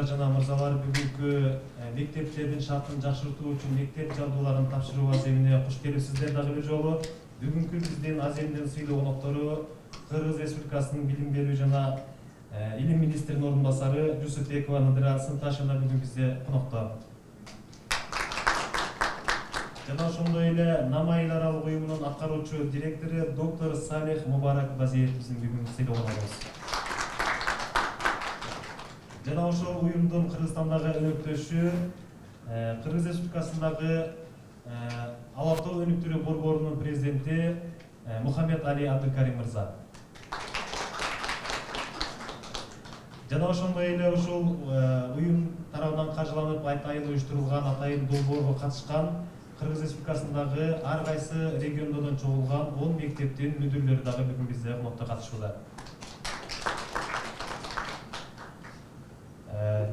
мырзалар жана мырзалар, бүгүнкү мектептердин шартын жакшыртуу үчүн мектеп жабдууларын тапшыруу аземине куш келипсиздер дагы бир жолу. Бүгүнкү биздин аземдин сыйлуу коноктору Кыргыз Республикасынын билим берүү жана илим министринин орун басары Жусупбекова Надира Сынташевна бүгүн бизде конокто. Жана ошондой эле Намаил аралык уюмунун аткаруучу директору доктор Салих Мубарак Базиев биздин бүгүн сыйлуу коногубуз. Жана ошол уюмдун Кыргызстандагы өнөктөшү Кыргыз Республикасындагы Ала Тоо өнүктүрүү борборунун президенти Мухаммед Али Абдыкарим мырза. Жана ошондой эле ушул уюм тарабынан каржыланып айыл уюштурулган атайын долбоорго катышкан Кыргыз Республикасындагы ар кайсы региондордон чогулган 10 мектептин мүдүрлөрү дагы бүгүн бизде конокто катышууда.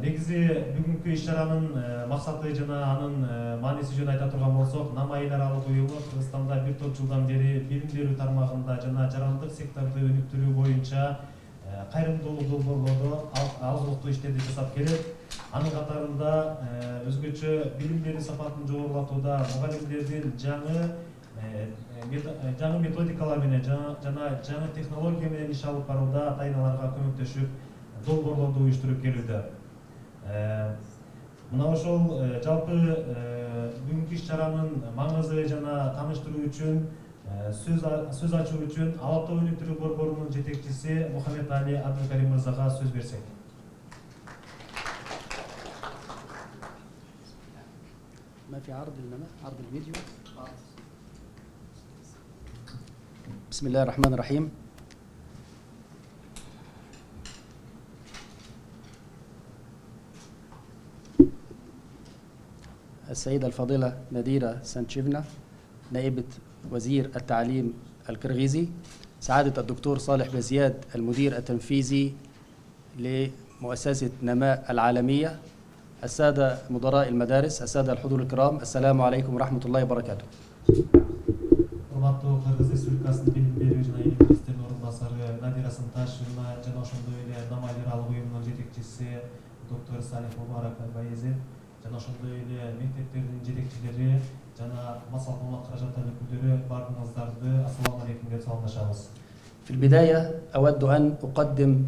Негизи бүгүнкү иш-чаранын максаты жана анын мааниси жөнүндө айта турган болсок, Намаил аралык уюму Кыргызстанда бир топ жылдан бери билим берүү тармагында жана жарандык секторду өнүктүрүү боюнча кайрымдуулук долбоорлорду алгылыктуу иштерди жасап келет. Анын катарында өзгөчө билим берүү сапатын жогорулатууда мугалимдердин жаңы методикалар менен жана жаңы технология менен иш алып барууда ата-эналарга көмөктөшүп долбоорлорду уюштуруп келүүдө. Мына ошол жалпы бүгүнкү иш-чаранын маңызы жана тааныштыруу үчүн сөз ачуу үчүн Ала Тоо өнүктүрүү борборунун жетекчиси Мухаммед Али Абдыкарим мырзага сөз берсек. ما في عرض عرض الفيديو. بسم الله الرحمن الرحيم. السيدة الفاضلة ناديرة سانتشيفنا نائبة وزير التعليم الكرغيزي، سعادة الدكتور صالح بزياد المدير التنفيذي لمؤسسة نماء العالمية، السادة مدراء المدارس، السادة الحضور الكرام، السلام عليكم ورحمة الله وبركاته. Урматтуу Кыргыз Республикасынын билим берүү жана илим министринин орун басары Надира Сынташевна жана ошондой эле Намаил аралык уюмунун жетекчиси доктор Салих Мубарак Базиев жана ошондой эле мектептердин жетекчилери жана массалык маалымат каражаттарынын өкүлдөрү баарыңыздарды ассаламу алейкум деп саламдашабыз. في البداية أود أن أقدم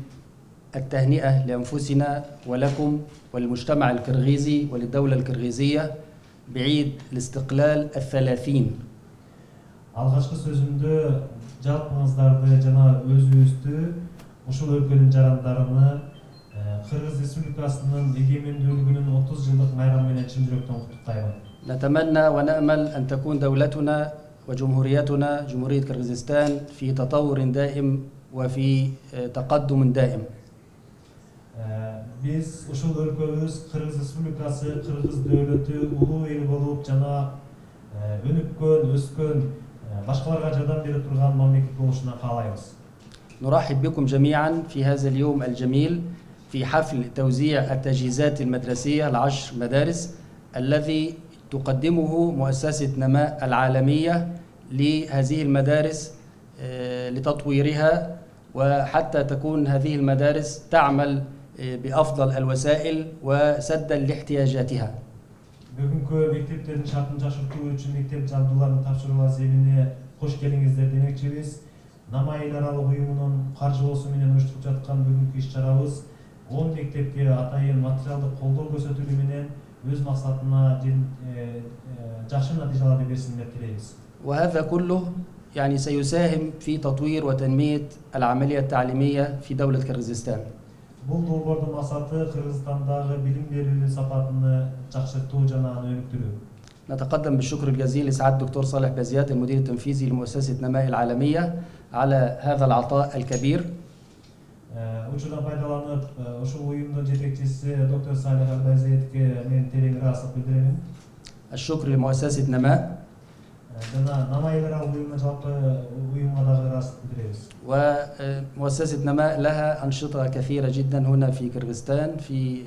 التهنئة لأنفسنا ولكم وللمجتمع الكرغيزي وللدولة الكرغيزية بعيد الاستقلال 30. Алгачкы сөзүмдө жалпыңыздарды жана өзүбүздү ушул өлкөнүн жарандарыны Кыргыз Республикасынын эгемендүүлүгүнүн 30 жылдык майрамы менен чын жүрөктөн куттуктайм. نتمنى ونأمل أن تكون دولتنا وجمهوريتنا جمهورية كرغيزستان في تطور دائم وفي تقدم دائم. Биз ушул өлкөбүз Кыргыз Республикасы, Кыргыз дөөлөтү улуу эл болуп жана өнүккөн, өскөн, башкаларга жардам берип турган мамлекет болушуна каалайбыз. نرحب بكم جميعا في هذا اليوم الجميل في حفل توزيع التجهيزات المدرسية ل10 مدارس الذي تقدمه مؤسسة نماء العالمية لهذه المدارس لتطويرها وحتى تكون هذه المدارس تعمل بأفضل الوسائل وسدا لاحتياجاتها. Бүгүнкү мектептердин шартын жакшыртуу үчүн мектеп жабдууларын тапшыруу аземине кош келиңиздер демекчибиз. Намаил аралык уюмунун каржылоосу менен уюштуруп жаткан бүгүнкү иш-чарабыз 10 мектепке атайын материалдык колдоо көрсөтүүнү менен өз максатына жакшы натыйжаларды берсин деп тилейбиз. وهذا كله يعني سيساهم في تطوير وتنمية العملية التعليمية في دولة كرغيزستان. Бул долбоордун максаты Кыргызстандагы билим берүүнүн сапатын жакшыртуу жана аны өнүктүрүү. نتقدم بالشكر الجزيل لسعادة الدكتور صالح بزياد المدير التنفيذي لمؤسسة نماء العالمية على هذا العطاء الكبير. Учурдан пайдаланып, ушул уюмдун жетекчиси доктор Салих Базиевке мен терең ыраазычылык билдирем. الشكر لمؤسسة نماء. Жана Намаил аралык уюмуна жалпы уюмга дагы ыраазычылык билдиребиз. ومؤسسة نماء لها أنشطة كثيرة جدا هنا في كرغيزستان في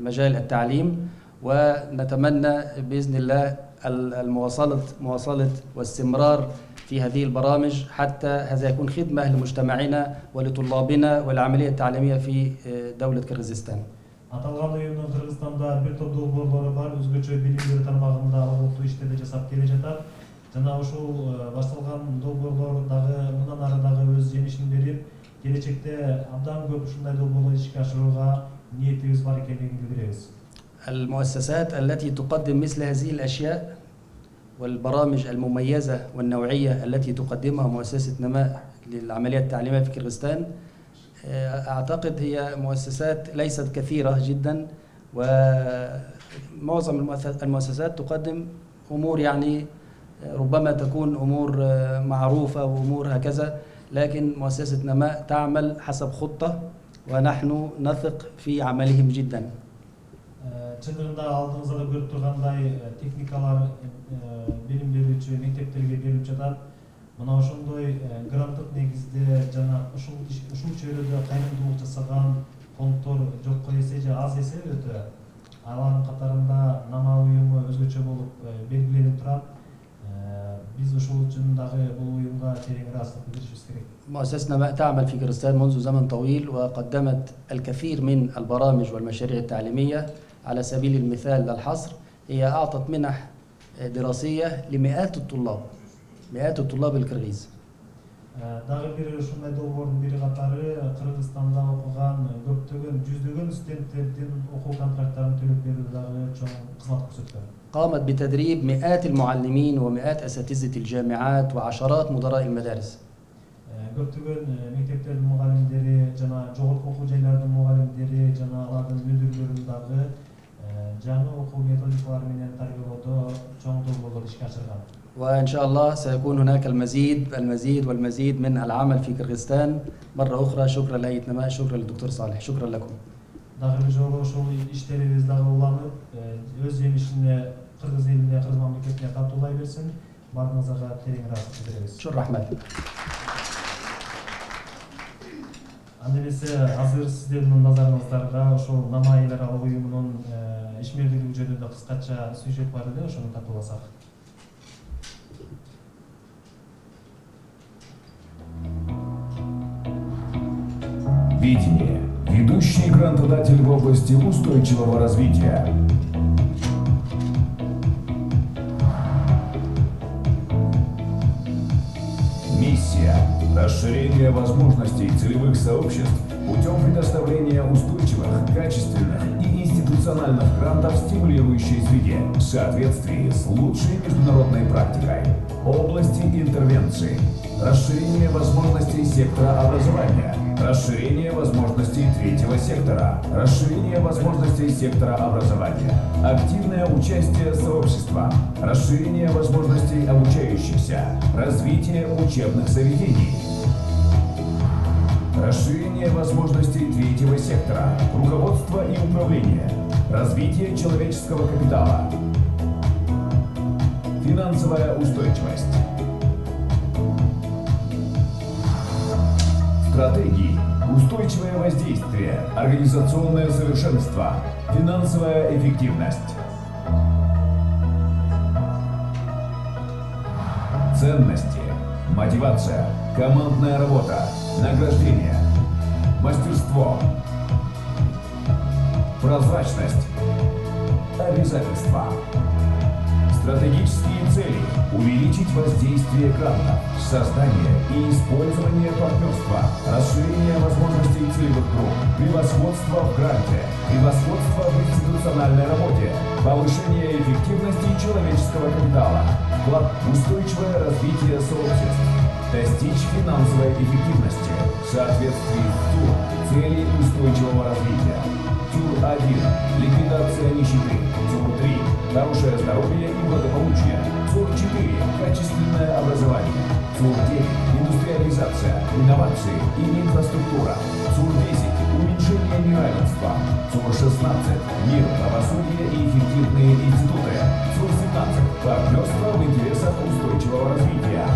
مجال التعليم، ونتمنى بإذن الله مواصلة واستمرار في هذه البرامج حتى هذا يكون خدمة لمجتمعنا ولطلابنا والعملية التعليمية في دولة كرغيزستان. Аталган уюмдун Кыргызстанда бир топ долбоорлору бар, өзгөчө билим берүү тармагында алгылыктуу иштерди жасап келе жатат. Жана ушул башталган долбоорлор дагы мындан ары дагы өз жемишин берип, келечекте абдан көп ушундай долбоорлорду ишке ашырууга ниетибиз бар экенин билдиребиз. المؤسسات التي تقدم مثل هذه الأشياء والبرامج المميزة والنوعية التي تقدمها مؤسسة نماء للعملية التعليمية في كرغستان أعتقد هي مؤسسات ليست كثيرة جدا، ومعظم المؤسسات تقدم أمور يعني ربما تكون أمور معروفة وأمور هكذا، لكن مؤسسة نماء تعمل حسب خطة ونحن نثق في عملهم جدا. Чындыгында алдыңызда да көрүп тургандай техникалар билим берүүчү мектептерге берилип жатат. Мына ошондой гранттык негизде жана ушул чөйрөдө кайрымдуулук жасаган фонддор жокко эсе же аз эсе өтө. Алардын катарында Нама уюму өзгөчө болуп белгиленип турат. Биз ушул үчүн дагы бул уюмга терең ыраазычылык билдиришибиз керек. مؤسسة نماء تعمل في كرغستان منذ زمن طويل وقدمت الكثير من البرامج والمشاريع التعليمية. على سبيل المثال للحصر هي أعطت منح دراسية لمئات الطلاب الكرغيز. Дагы бир ушундай долбоордун бири катары Кыргызстанда окуган көптөгөн жүздөгөн студенттердин окуу контракттарын төлөп берүүдө дагы чоң кызмат көрсөткөн. قامت بتدريب مئات المعلمين ومئات أساتذة الجامعات وعشرات مدراء المدارس. Көптөгөн мектептердин мугалимдери жана жогорку окуу жайлардын мугалимдери жана алардын мүдүрлөрүн дагы жаңы окуу методикалары менен тарбиялоодо чоң долбоорлор ишке ашырган. وإن شاء الله سيكون هناك المزيد من العمل في كرغستان. مرة أخرى شكرا لهيئة نماء، شكرا للدكتور صالح، شكرا لكم. Дагы бир жолу ошол иштерибиз дагы уланып, өз жемишине Кыргыз элине, Кыргыз мамлекетине катуулай берсин. Баарыңызга терең ыраазычылык билдиребиз. شكرا رحمة. Анда эмесе азыр сиздердин назарыңыздарга ошол Нама эл аралык уюмунун ишмердүүлүгү жөнүндө кыскача сюжет бар эле, ошону тартууласак. Видение. Ведущий грантодатель в области устойчивого развития. Миссия. Расширение возможностей целевых сообществ путем предоставления устойчивых, качественных и институциональных грантов в стимулирующей среде в соответствии с лучшей международной практикой. Области интервенции. Расширение возможностей сектора образования. Расширение возможностей третьего сектора. Расширение возможностей сектора образования. Активное участие сообщества. Расширение возможностей обучающихся. Развитие учебных заведений. Расширение возможностей третьего сектора. Руководство и управление. Развитие человеческого капитала. Финансовая устойчивость. Стратегии. Устойчивое воздействие. Организационное совершенство. Финансовая эффективность. Ценности. Мотивация. Командная работа. Награждение. Мастерство. Прозрачность. Обязательства. Стратегические цели. Увеличить воздействие грантов. Создание и использование партнерства. Расширение возможностей целевых групп. Превосходство в гранте. Превосходство в институциональной работе. Повышение эффективности человеческого капитала. Вклад в устойчивое развитие сообществ. Достичь финансовой эффективности в соответствии с ТУР целей устойчивого развития. ТУР-1 – ликвидация нищеты. ТУР-3 – хорошее здоровье и благополучие. ТУР-4 – качественное образование. ТУР-9 – индустриализация, инновации и инфраструктура. ТУР-10 – уменьшение неравенства. ТУР-16 – мир, правосудие и эффективные институты. ТУР-17 – партнерство в интересах устойчивого развития.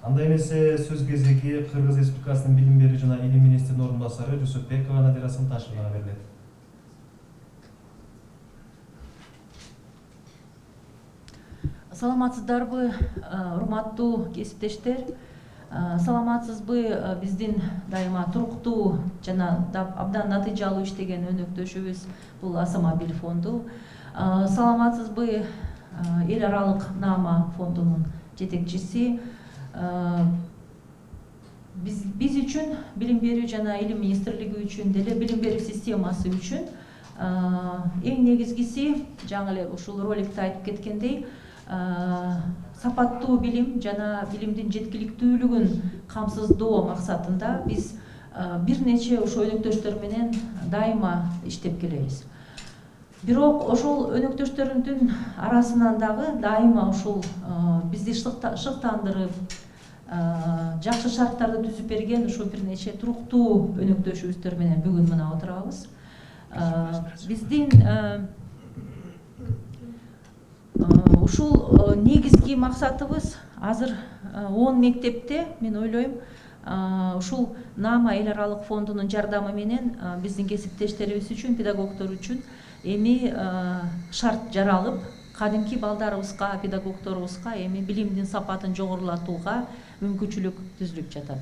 Анда эмесе сөз кезеги Кыргыз Республикасынын билим берүү жана илим министринин орун басары Жусупбекова Надира Сымташевага берилет. Саламатсыздарбы, урматтуу кесиптештер. Саламатсызбы, биздин дайыма туруктуу жана абдан натыйжалуу иштеген өнөктөшүбүз бул Асамабил фонду. Саламатсызбы, эл аралык наама фондунун жетекчиси. Биз үчүн, билим берүү жана илим министрлиги үчүн деле, билим берүү системасы үчүн эң негизгиси, жаңы эле ушул роликте айтып кеткендей, сапаттуу билим жана билимдин жеткиликтүүлүгүн камсыздоо максатында биз бир нече ошо өнөктөштөр менен дайыма иштеп келебиз. Бирок ошол өнөктөштөрдүн арасынан дагы дайыма ушул бизди шыктандырып, жакшы шарттарды түзүп берген ушул бир нече туруктуу өнөктөшүбүздөр менен бүгүн мына отурабыз. Биздин ушул негизги максатыбыз азыр 10 мектепте, мен ойлойм, ушул наама эл аралык фондунун жардамы менен биздин кесиптештерибиз үчүн, педагогдор үчүн эми шарт жаралып, кадимки балдарыбызга, педагогдорубузга эми билимдин сапатын жогорулатууга мүмкүнчүлүк түзүлүп жатат.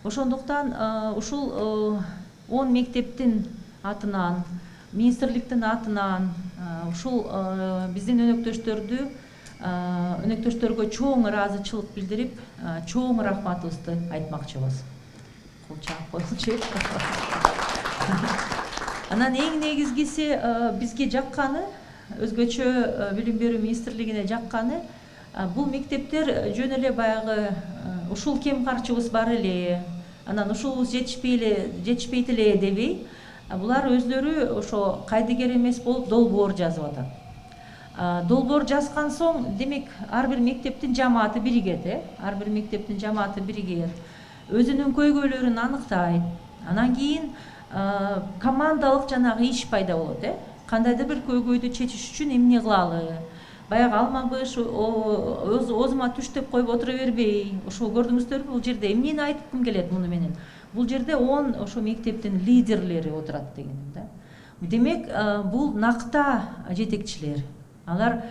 Ошондуктан ушул 10 мектептин атынан, министрликтин атынан ушул биздин өнөктөштөргө чоң ыраазычылык билдирип, чоң рахматыбызды айтмакчыбыз. Анан эң негизгиси бизге жакканы, өзгөчө билим берүү министрлигине жакканы, бул мектептер жөн эле баягы ушул кем карчыбыз бар эле, анан ушубуз жетишпейт эле дебей, булар өзлөрү ошо кайдыгер эмес болуп долбоор жазып атат. Долбоор жазган соң, демек, ар бир мектептин жамааты биригет, ар бир мектептин жамааты биригет, өзүнүн көйгөйлөрүн аныктайт. Анан кийин командалык жанагы иш пайда болот, кандайдыр бир көйгөйдү чечиш үчүн эмне кылалы, баягы алмабыш оозума түш деп коюп отура бербей, ошо көрдүңүздөрбү, бул жерде эмнени айткым келет муну менен. Бул жерде 10 ошо мектептин лидерлери отурат дегеним да. Демек, бул накта жетекчилер. Алар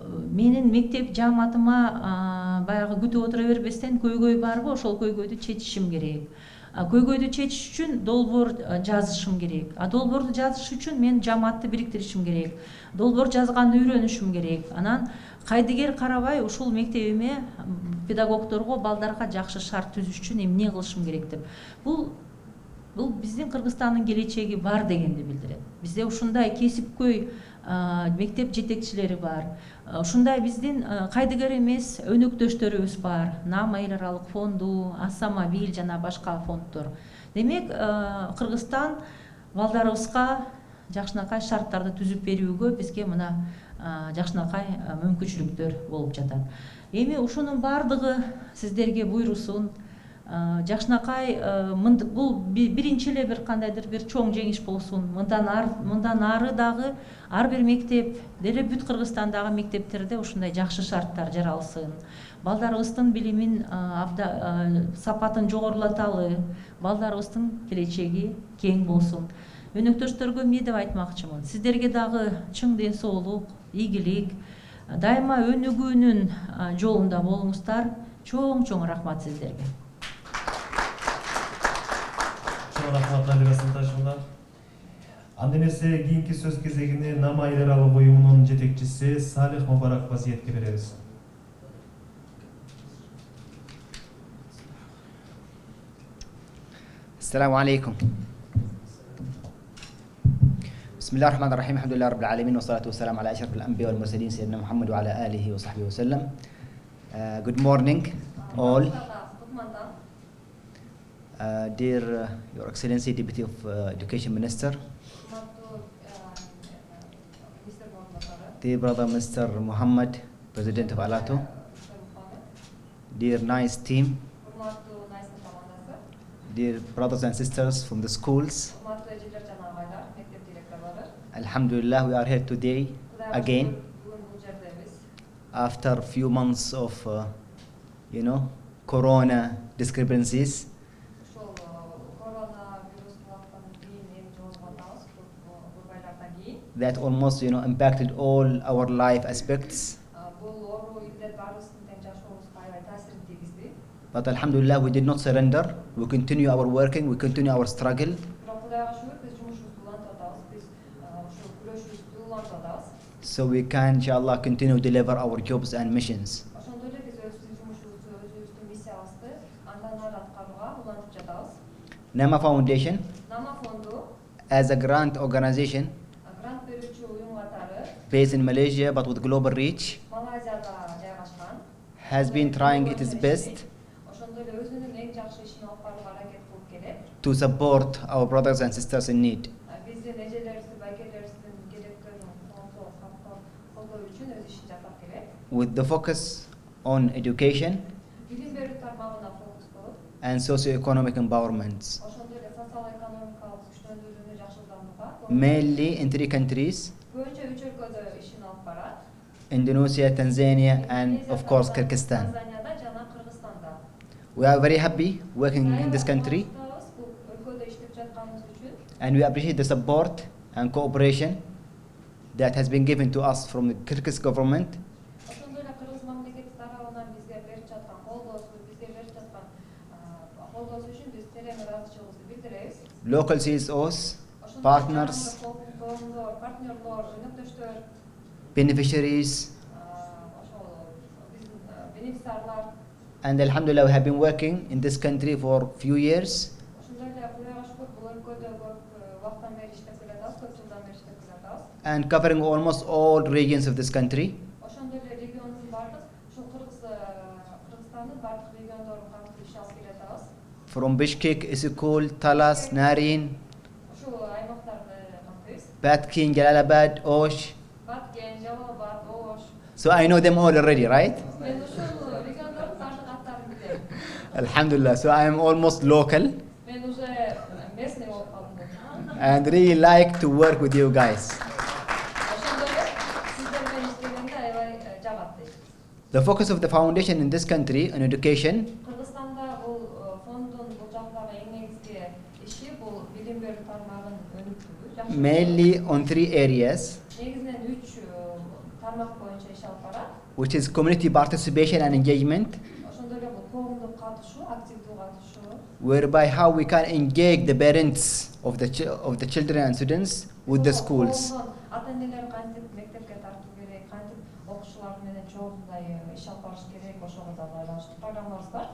менин мектеп жамаатыма баягы күтүп отура бербестен, көйгөй барбы, ошол көйгөйдү чечишим керек. Көйгөйдү чечиш үчүн долбоор жазышым керек. Долбоорду жазыш үчүн мен жамаатты бириктиришим керек. Долбоор жазганды үйрөнүшүм керек. Анан кайдыгер карабай ушул мектебиме, педагогдорго, балдарга жакшы шарт түзүш үчүн эмне кылышым керек деп. Бул биздин Кыргызстандын келечеги бар дегенди билдирет. Бизде ушундай кесипкөй мектеп жетекчилери бар. Ушундай биздин кайдыгер эмес өнөктөштөрүбүз бар. Наама эл аралык фонду, Асамабил жана башка фонддор. Демек, Кыргызстан балдарыбызга жакшынакай шарттарды түзүп берүүгө бизге мына жакшынакай мүмкүнчүлүктөр болуп жатат. Эми ушунун бардыгы сиздерге буйрусун. Жакшынакай бул биринчи эле бир кандайдыр бир чоң жеңиш болсун. Мындан ары дагы ар бир мектеп, деле бүт Кыргызстандагы мектептерде ушундай жакшы шарттар жаралсын. Балдарыбыздын билимин сапатын жогорулаталы, балдарыбыздын келечеги кең болсун. Өнөктөштөргө эмне деп айтмакчымын? Сиздерге дагы чың ден соолук, ийгилик, дайыма өнүгүүнүн жолунда болуңуздар. Чоң рахмат сиздерге. Рахмат Надира Сымташевна. Анда эмесе кийинки сөз кезегине Наама эл аралык уюмунун жетекчиси Салих Мубарак Базиетке беребиз. السلام عليكم. بسم الله الرحمن الرحيم. الحمد لله رب العالمين والصلاة والسلام على أشرف الأنبياء والمرسلين سيدنا محمد وعلى آله وصحبه وسلم. Good morning all. Dear Your Excellency Deputy of Education Minister, dear brother Mr. Muhammad, President of Alato, dear nice team, dear brothers and sisters from the schools. Alhamdulillah, we are here today again after a few months of corona discrepancies ошол коронавирус талаптан кийин эми жоготуп атабыз көп айлардан кийин. that almost impacted all our life aspects. Бул оору илдет баарыбыздын тең жашообузга аябай таасирин тийгизди. But Alhamdulillah, we did not surrender. We continue our working, we continue our struggle. Бирок Кудайга шүгүр биз жумушубузду улантып атабыз. Биз ошол күрөшүбүздү улантып атабыз. So we can, inshallah, continue to deliver our jobs and missions. Ошондой эле биз өзүбүздүн жумушубузду, өзүбүздүн миссиябызды андан ары аткарууга улантып жатабыз. Nama Foundation, Нама фонду as a grant organization грант берүүчү уюм катары based in Malaysia but with global reach, Малайзияда жайгашкан. has been trying its best Ошондой эле өзүнүн эң жакшы ишин алып барууга аракет кылып келет. to support our brothers and sisters in need. Биздин эжелерибизди, байкелерибиздин керектерин колдоо үчүн өз ишин жасап келет. With the focus on education Билим берүү тармагына фокус кылып, and socio-economic empowerment, ошондой эле социал-экономикалык күчтөндүрүүнү жакшыртууга mainly in 3 countries, көбүнчө 3 өлкөдө ишин алып барат. Indonesia, Tanzania, and of course Kyrgyzstan. Танзанияда жана Кыргызстанда. We are very happy working in this country Бул өлкөдө иштеп жатканыбыз үчүн and we appreciate the support and cooperation that has been given to us from the Kyrgyz government. ошондой эле Кыргыз мамлекети тарабынан бизге берип жаткан колдоосу үчүн биз терең ыраазычылыгыбызды билдиребиз. Local CSOs, partners, партнерлор, өнөктөштөр, beneficiaries, ошол биздин бенефициарлар. and Alhamdulillah we have been working in this country for few years Ошондой эле Кудайга шүгүр бул өлкөдө көп убакыттан бери иштеп келатабыз, көп жылдан бери иштеп келатабыз. and covering almost all regions of this country. Ошондой эле региондун бардык, ушул Кыргызстандын бардык региондорун камтып иш алып келатабыз. From Bishkek, Isikul, Talas, Narin, Ушул аймактарды камтыйбыз. Batkin, Jalalabad, Osh. Баткен, Жалалабад, Ош. So I know them all already, right? Мен ушул региондордун бардык аттарын билем. Alhamdulillah. So I am almost local Мен уже местный болуп калдым. and really like to work with you guys. Ошондой эле сиздер менен иштегенде аябай жагат дейт. The focus of the foundation in this country on education Кыргызстанда бул фонддун бул жактагы эң негизги иши бул билим берүү тармагын өнүктүрүү. mainly on 3 areas, Негизинен 3 тармак боюнча иш алып барат. which is community participation and engagement, Ошондой эле бул коомдук катышуу, активдүү катышуу. whereby how we can engage the parents of the children and students with the schools. Ата-энелер кантип мектепке тартуу керек, кантип окуучулар менен чогуу мындай иш алып барыш керек, ошого да байланыштуу программабыз бар.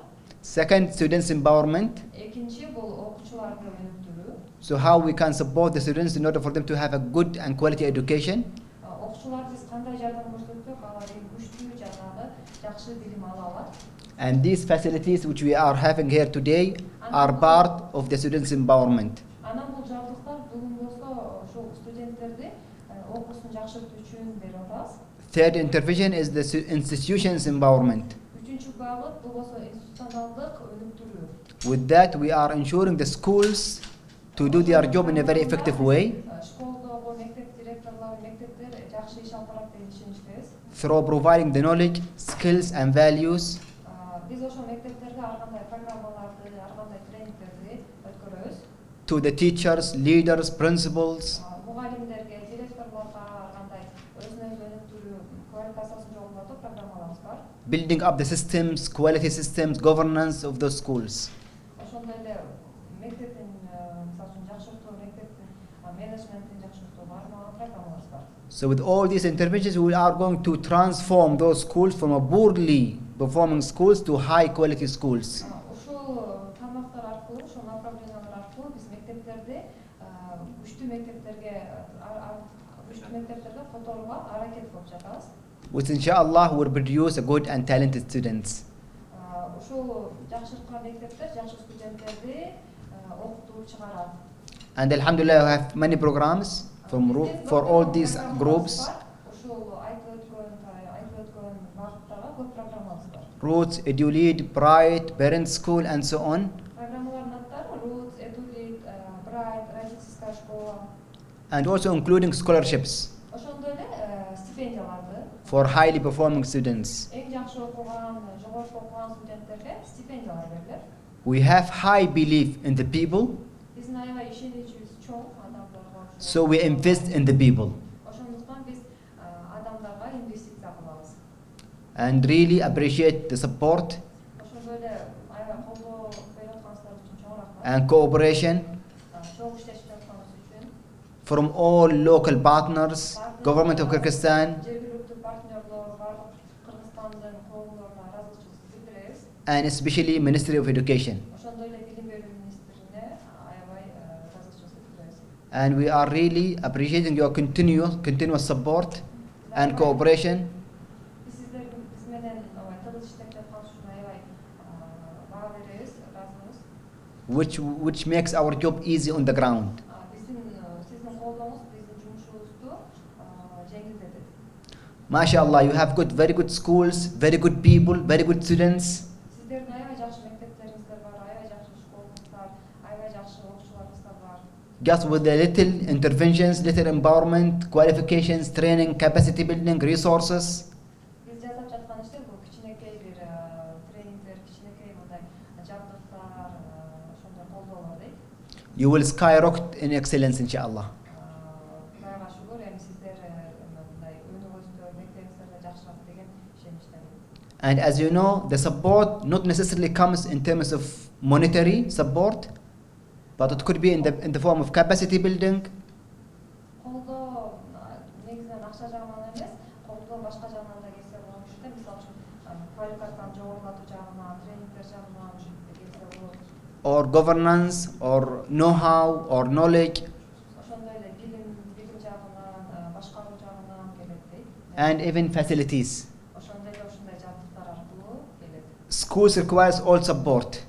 Second, students empowerment. Экинчи бул окуучуларды өнүктүрүү. So how we can support the students in order for them to have a good and quality education. Окуучулар биз кандай жардам көрсөтсөк, алар эң күчтүү жанагы жакшы билим ала алат. And these facilities which we are having here today are part of the students empowerment. Анан бул жабдыктар бүгүн болсо ошол студенттерди окуусун жакшыртуу үчүн берип атабыз. Third intervention is the institutions empowerment. Үчүнчү багыт бул болсо институционалдык өнүктүрүү. With that, we are ensuring the schools to do their job in a very effective way Школдогу мектеп директорлору, мектептер жакшы иш алып барат деп ишеничпиз. through providing the knowledge, skills, and values Биз ошол мектептерде ар кандай программаларды, ар кандай тренингтерди өткөрөбүз. to the teachers, leaders, principals, Мугалимдерге, директорлорго ар кандай өзүн өзү өнүктүрүү, квалификациясын жоготуу программаларыбыз бар. building up the systems, quality systems, governance of those schools. Ошондой эле мектептин мисалы үчүн жакшыртуу, мектептин менеджментин жакшыртууга арналган программаларыбыз бар. So with all these interventions, we are going to transform those schools from a poorly performing schools to high quality schools. Ушул тармактар аркылуу, ушул направлениялар аркылуу биз мектептерди күчтүү мектептерге которууга аракет кылып жатабыз. Which inshallah will produce a good and talented students. Ушул жакшырткан мектептер жакшы студенттерди окутуп чыгарат. And alhamdulillah, we have many programs for all these groups. Ушул айтып өткөн багыттагы көп программабыз бар. Roots, EduLead, Bright, Parent School, and so on. Программалардын аттары Roots, EduLead, Bright, Родительская школа. And also including scholarships. Ошондой эле стипендияларды. for highly performing students. Эң жакшы окуган, жогорку окуган студенттерге стипендиялар берилет. We have high belief in the people, Биздин аябай ишеничибиз чоң адамдарга. so we invest in the people Ошондуктан биз адамдарга инвестиция кылабыз. and really appreciate the support Ошондой эле аябай колдоо берип атканыңыздар үчүн чоң рахмат. and cooperation Чоң иштешип жатканыңыз үчүн. from all local partners, government of Kyrgyzstan, Жергиликтүү партнерлор, бардык Кыргызстандын коомдоруна ыраазычылык билдиребиз. and especially Ministry of Education. Ошондой эле билим берүү министрине аябай ыраазычылык билдиребиз. And we are really appreciating your continuous support and cooperation, Биз сиздердин биз менен тыгыз иштеп жатканыңыз үчүн аябай баа беребиз, ыраазымыз. which makes our job easy on the ground. Сиздин колдооңуз биздин жумушубузду жеңилдетет. MashaAllah, you have very good schools, very good people, very good students. Сиздердин аябай жакшы мектептериңиздер бар, аябай жакшы школуңуздар, аябай жакшы окуучуларыңыздар бар. Just with the little interventions, little empowerment, qualifications, training, capacity building, resources, Биз жасап жаткан иштер бул кичинекей бир тренингдер, кичинекей мындай жабдыктар, ошондой колдоолор дейт. you will skyrocket in excellence, inshallah. Кудайга шүгүр, эми сиздер мындай өнүгүүңүздөр, мектебиңиздерде жакшырат деген ишеничтемин. And as you know, the support not necessarily comes in terms of monetary support, but it could be in the form of capacity building, Колдоо негизинен акча жагынан эмес, колдоо башка жагынан да келсе болот иште. Мисалы үчүн квалификацияны жогорулатуу жагынан, тренингдер жагынан келсе болот. or governance, or know-how, or knowledge, Ошондой эле билим жагынан, башкаруу жагынан келет дейт. and even facilities. Ошондой эле ушундай жабдыктар аркылуу келет. Schools requires all support.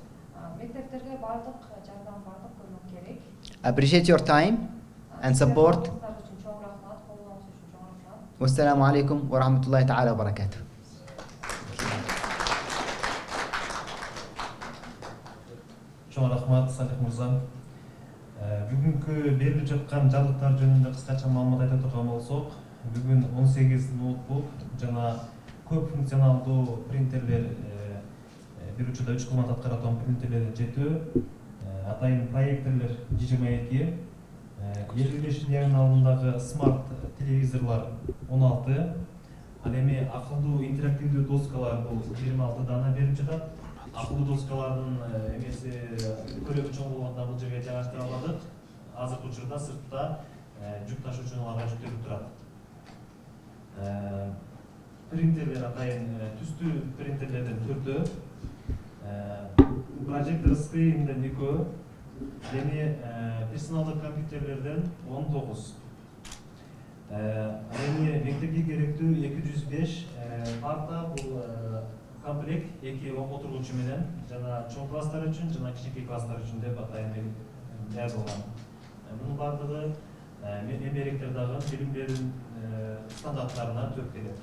Мектептерге бардык жардам, бардык көмөк керек. Appreciate your time and support. Колдооңуздар үчүн чоң рахмат, колдооңуз үчүн чоң рахмат. Wassalamu alaikum wa rahmatullahi ta'ala wa barakatuh. Чоң рахмат, Салих мырза. Бүгүнкү берилип жаткан жабдыктар жөнүндө кыскача маалымат айта турган болсок, бүгүн 18 ноутбук жана көп функционалдуу принтерлер, бир учурда 3 кызмат аткаратын принтерлер жетүү, атайын проекторлор 22, эл бирлешмелеринин алдындагы смарт телевизорлор 16, ал эми акылдуу интерактивдүү доскалар бул 26 дана берип жатат. Акылдуу доскалардын эмеси көлөмү чоң болгондо бул жерге жайгаштыра аладык. Азыркы учурда сыртта жүк ташуучуларга жүктөлүп турат. Принтерлер атайын түстүү принтерлерден 4, прожектор скринден 2, эми персоналдык компьютерлерден 19. Эми мектепке керектүү 205 парта, бул комплект 2 отургучу менен жана чоң класстар үчүн жана кичинекей класстар үчүн деп атайын даярдалган. Мунун бардыгы мемлекеттердагы билим берүү стандарттарына төп келет.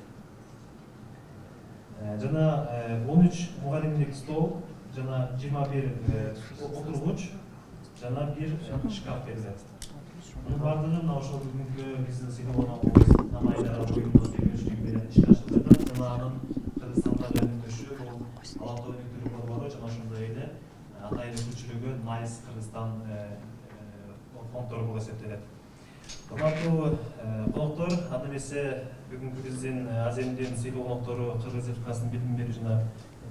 Жана 13 мугалимдик стол жана 21 отургуч жана 1 шкаф берилет. Мунун бардыгы мына ошол бүгүнкү биздин сыйлоонобуз намайдар оюнубуз демеушүлүгү менен ишке ашырылат. Жана анын Кыргызстандагы өнүгүшү бул алты өнүктүрүү борбору жана ошондой эле атайын өкүлчүлүгү Nice Кыргызстан фонддору болуп эсептелет. Урматтуу коноктор, анда эмесе бүгүнкү биздин Аземдин сыйлуу коноктору Кыргыз Республикасынын билим берүү жана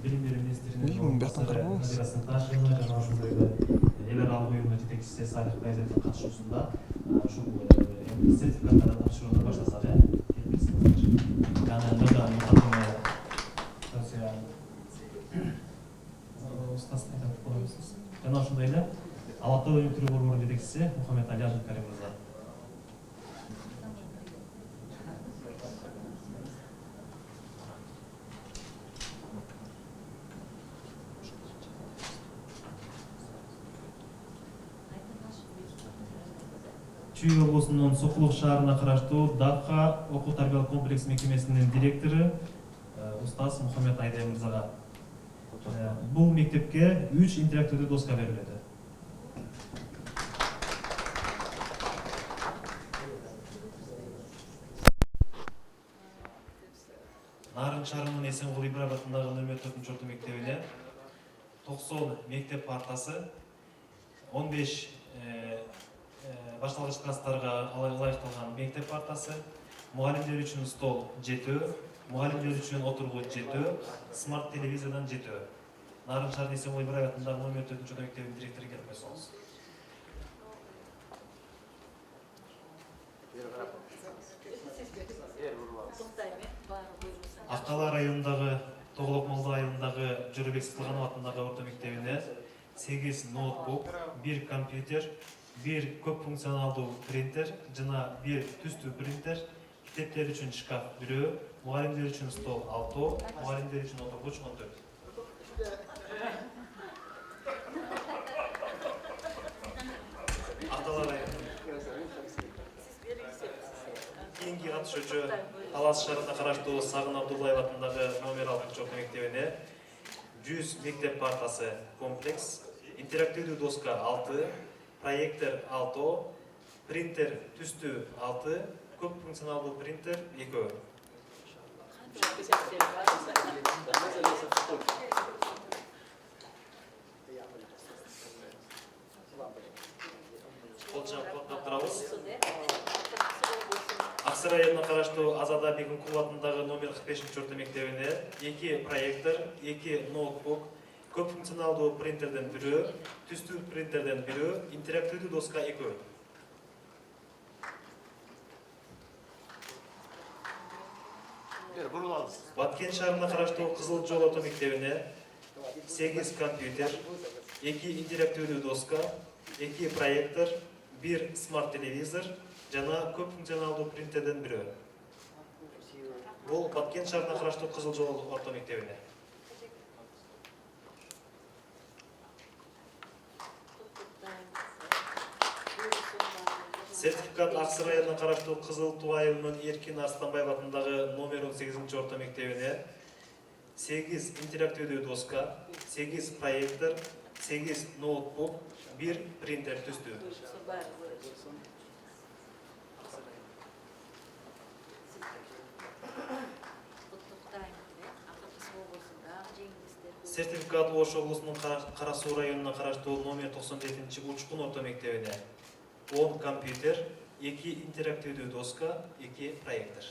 билим берүү министринин Надира Сынташева жана ошондой эле эл аралык уюмдун жетекчиси Салих Байзеттин катышуусунда ушул сертификаттарды тапшырууну баштасак, жана ошондой эле Алатау өнүктүрүү борборунун жетекчиси Мухаммед Али Абдыкарим мырза. Чүй облусунун Сокулук шаарына караштуу Дакка окуу тарбиялык комплекс мекемесинин директору устаз Мухаммед Айдай мырзага бул мектепке 3 интерактивдүү доска берилет. Нарын шаарынын Эсенкул Ибраев атындагы нөмір 4-орто мектебине 90 мектеп партасы, 15 башталгыч класстарга ылайыкталган мектеп партасы, мугалимдер үчүн стол жетөө, мугалимдер үчүн отургуч жетөө, смарт телевизордан жетөө. Нарын шаарынын Эсенкул Ибраев атындагы нөмір 4-орто мектебинин директору келип койсоңуз. Аккала районундагы Тоголок Молдо айылындагы Жоробек Сыдылганов атындагы орто мектебине 8 ноутбук, 1 компьютер, 1 көп функционалдуу принтер жана 1 түстүү принтер, китептер үчүн шкаф 1, мугалимдер үчүн стол 6, мугалимдер үчүн отургуч 14. Аккала району. Кийинки катышуучу Талас шаарына караштуу Сагын Абдуллаев атындагы номер 6-орто мектебине 100 мектеп партасы комплекс, интерактивдүү доска 6, проектор 6, принтер түстүү 6, көп функционалдуу принтер 2. Аксы районуна караштуу Азада Бекинкул атындагы номер 45-орто мектебине 2 проектор, 2 ноутбук, көп функционалдуу принтерден 1, түстүү принтерден 1, интерактивдүү доска 2. Баткен шаарына караштуу Кызыл Жол орто мектебине 8 компьютер, 2 интерактивдүү доска, 2 проектор, 1 смарт телевизор жана көп функционалдуу принтерден 1. Бул Баткен шаарына караштуу Кызыл Жол орто мектебине. Сертификат Аксы районуна караштуу Кызыл Туу айылынын Эркин Арстанбаев атындагы номер 18-орто мектебине 8 интерактивдүү доска, 8 проектор, 8 ноутбук, 1 принтер түстүү. Сертификат Ош облусунун Кара Суу районуна караштуу номер 97-Учкун орто мектебине 10 компьютер, 2 интерактивдүү доска, 2 проектор.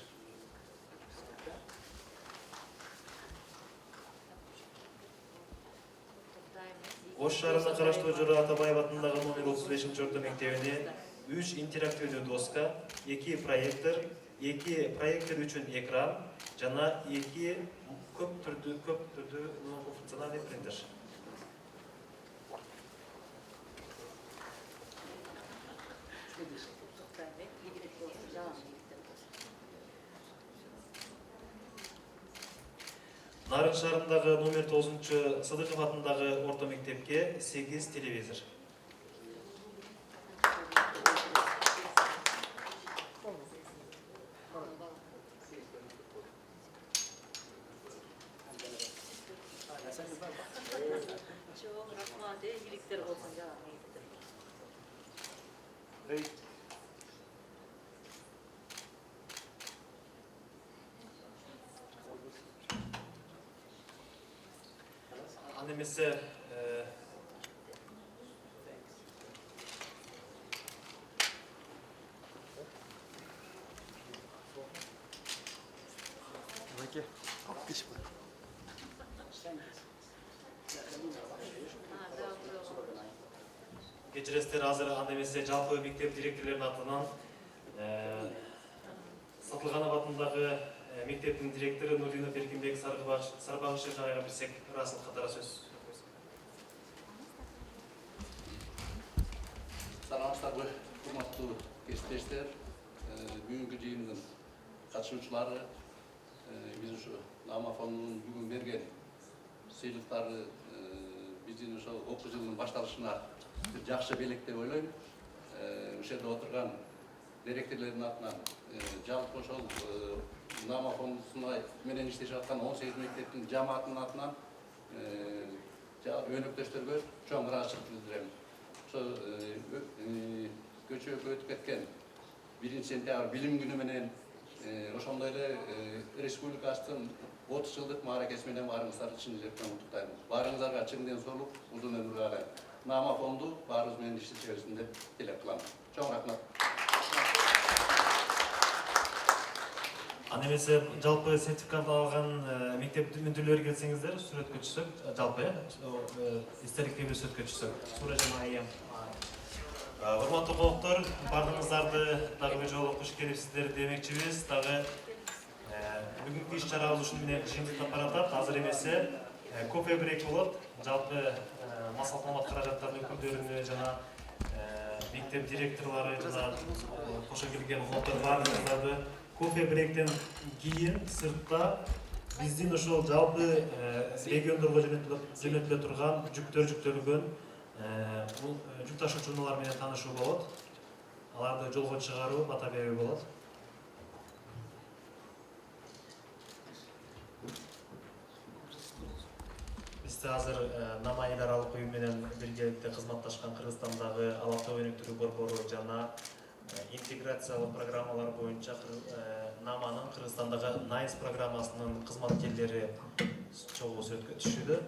Ош шаарына караштуу Жора Атабаев атындагы номер 35-орто мектебине 3 интерактивдүү доска, 2 проектор, 2 проектор үчүн экран жана 2 көп түрдүү функциональный принтер. Нарын шаарындагы номер 9-чу Сыдыков атындагы орто мектепке 8 телевизор. Çok rahmat iyilikler olsun canım. Annemizse Geçirestler hazır annemizse жалпы мектеп директорлерinin атынан Сатылганов атындагы мектептин директору Нурдинов Эркинбек Сарбагышев жайга бирсек расыл катара сөз. Саламатсыздарбы, урматтуу кесиптештер, бүгүнкү жыйындын катышуучулары, биз ушу Намафондун бүгүн берген сыйлыктары биздин ошол окуу жылынын башталышына жакшы белек деп ойлойм. Ушул жерде отурган директорлордун атынан жалпы ошол Намафондусуна менен иштешип аткан 18 мектептин жамаатынын атынан өнөктөштөргө чоң ыраазычылык билдирем. Ошо көчөгө өтүп кеткен 1 сентябрь билим күнү менен ошондой эле республикабыздын 30 жылдык мааракеси менен баарыңыздарды чын жүрөктөн куттуктайм. Баарыңыздарга чың денсоолук, узун өмүр каалайм. Nama fondu barız menен işletiyorsun деп dilek kılam. Çok rahmet. Аны эмесе жалпы сертификат алган мектеп мүдүрлөрү келсеңиздер сүрөткө түшсөк, жалпы эстеликке бир сүрөткө түшсөк. Сура жана айям. Урматтуу коноктор, бардыгыңыздарды дагы бир жолу куш келипсиздер демекчибиз. Дагы бүгүнкү иш чарабыз ушуну менен жыйынтыктап баратат. Азыр эмесе кофе брейк болот. Жалпы массалык маалымат каражаттарынын өкүлдөрүнө жана мектеп директорлору жана кошо келген коноктор баарыңыздарды кофе брейктен кийин сыртта биздин ошол жалпы региондорго жөнөтүлө турган жүктөр жүктөлгөн жүк ташуучу унаалар менен таанышуу болот. Аларды жолго чыгаруу, бата берүү болот. Бизде азыр Нама эл аралык уюм менен биргеликте кызматташкан Кыргызстандагы алаптоо өнүктүрүү борбору жана интеграциялык программалар боюнча Наманын Кыргызстандагы НАИС программасынын кызматкерлери чогуу өткөрүлүшүдө.